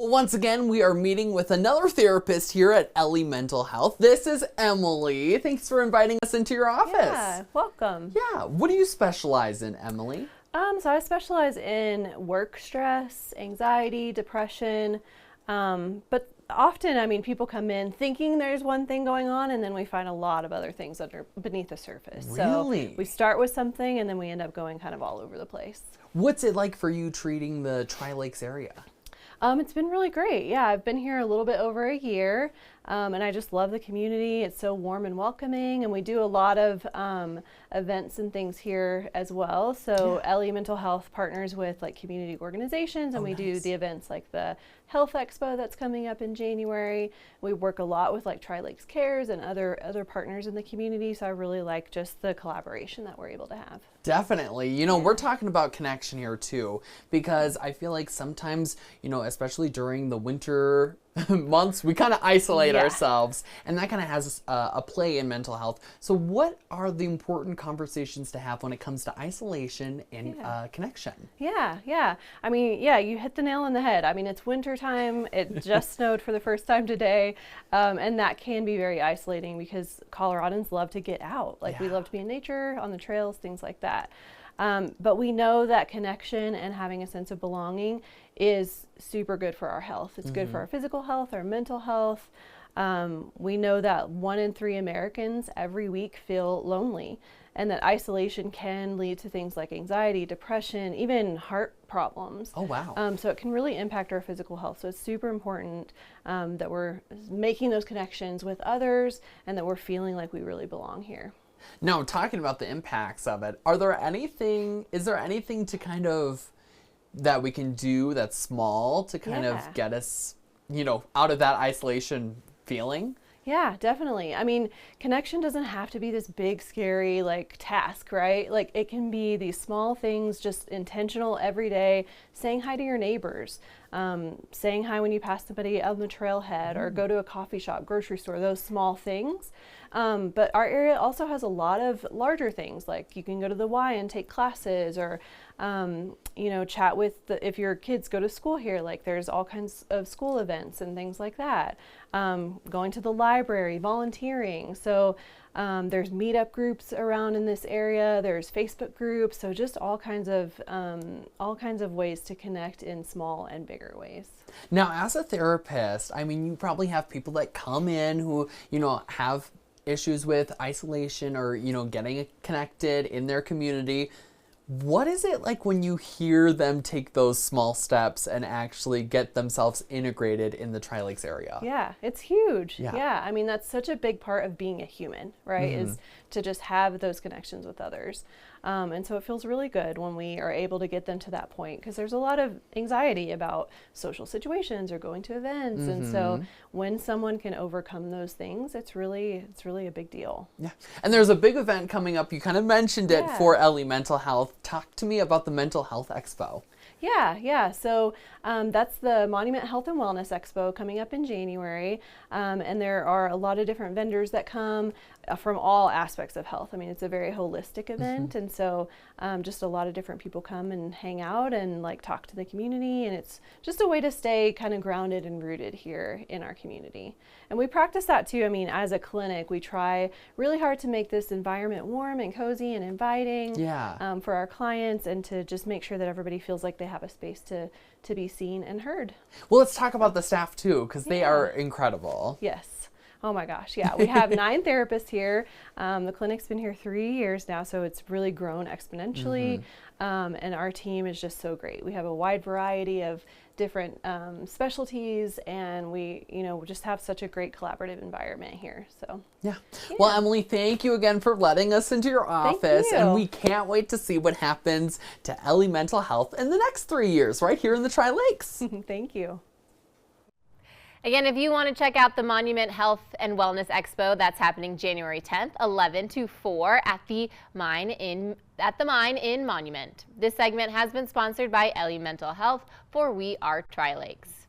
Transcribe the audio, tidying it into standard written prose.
Well, once again, we are meeting with another therapist here at Ellie Mental Health. This is Emily. Thanks for inviting us into your office. Yeah, welcome. Yeah, what do you specialize in, Emily? So I specialize in work stress, anxiety, depression, but often, people come in thinking there's one thing going on, and then we find a lot of other things beneath the surface. Really? So we start with something, and then we end up going kind of all over the place. What's it like for you treating the Tri-Lakes area? It's been really great. Yeah, I've been here a little bit over a year, and I just love the community. It's so warm and welcoming, and we do a lot of events and things here as well. So Ellie Mental Health partners with like community organizations, and we do the events like the Health Expo that's coming up in January. We work a lot with like Tri-Lakes Cares and other partners in the community, so I really like just the collaboration that we're able to have. Definitely. You know, we're talking about connection here too, because I feel like sometimes, you know, especially during the winter months, we kind of isolate ourselves, and that kind of has a play in mental health. So what are the important conversations to have when it comes to isolation and connection? Yeah. I mean, you hit the nail on the head. I mean, it's winter time. It just snowed for the first time today, and that can be very isolating because Coloradans love to get out. Like we love to be in nature, on the trails, things like that. But we know that connection and having a sense of belonging is super good for our health. It's good for our physical health, our mental health. We know that 1 in 3 Americans every week feel lonely, and that isolation can lead to things like anxiety, depression, even heart problems. Oh, wow. So it can really impact our physical health. So it's super important that we're making those connections with others and that we're feeling like we really belong here. Now, talking about the impacts of it, is there anything to kind of that we can do that's small to kind of get us, you know, out of that isolation feeling? Yeah, definitely. I mean, connection doesn't have to be this big, scary, like, task, right? Like, it can be these small things, just intentional every day, saying hi to your neighbors, saying hi when you pass somebody on the trailhead or go to a coffee shop, grocery store, those small things. But our area also has a lot of larger things, like you can go to the Y and take classes, or you know, chat with if your kids go to school here, like there's all kinds of school events and things like that. Going to the library, volunteering. So there's meetup groups around in this area. There's Facebook groups. So just all kinds of ways to connect in small and bigger ways. Now, as a therapist, I mean, you probably have people that come in who, you know, have issues with isolation or, you know, getting connected in their community. What is it like when you hear them take those small steps and actually get themselves integrated in the Tri-Lakes area? Yeah, it's huge. Yeah. I mean, that's such a big part of being a human, right? Is to just have those connections with others. And so it feels really good when we are able to get them to that point, because there's a lot of anxiety about social situations or going to events. And so when someone can overcome those things, it's really a big deal. Yeah. And there's a big event coming up. You kind of mentioned it for Ellie Mental Health. Talk to me about the Mental Health Expo. Yeah. So that's the Monument Health and Wellness Expo coming up in January. And there are a lot of different vendors that come from all aspects of health. I mean, it's a very holistic event. And so just a lot of different people come and hang out and like talk to the community. And it's just a way to stay kind of grounded and rooted here in our community. And we practice that too. I mean, as a clinic, we try really hard to make this environment warm and cozy and inviting for our clients, and to just make sure that everybody feels like they have a space to be seen and heard. Well, let's talk about the staff too, because they are incredible. Yes. Oh my gosh. Yeah. We have 9 therapists here. The clinic's been here 3 years now, so it's really grown exponentially. And our team is just so great. We have a wide variety of different specialties, and we, you know, just have such a great collaborative environment here. So yeah. Well, Emily, thank you again for letting us into your office. And we can't wait to see what happens to Ellie Mental Health in the next 3 years right here in the Tri-Lakes. Thank you. Again, if you want to check out the Monument Health and Wellness Expo, that's happening January 10th, 11 to 4 at the Mine in Monument. This segment has been sponsored by Ellie Mental Health for We Are Tri-Lakes.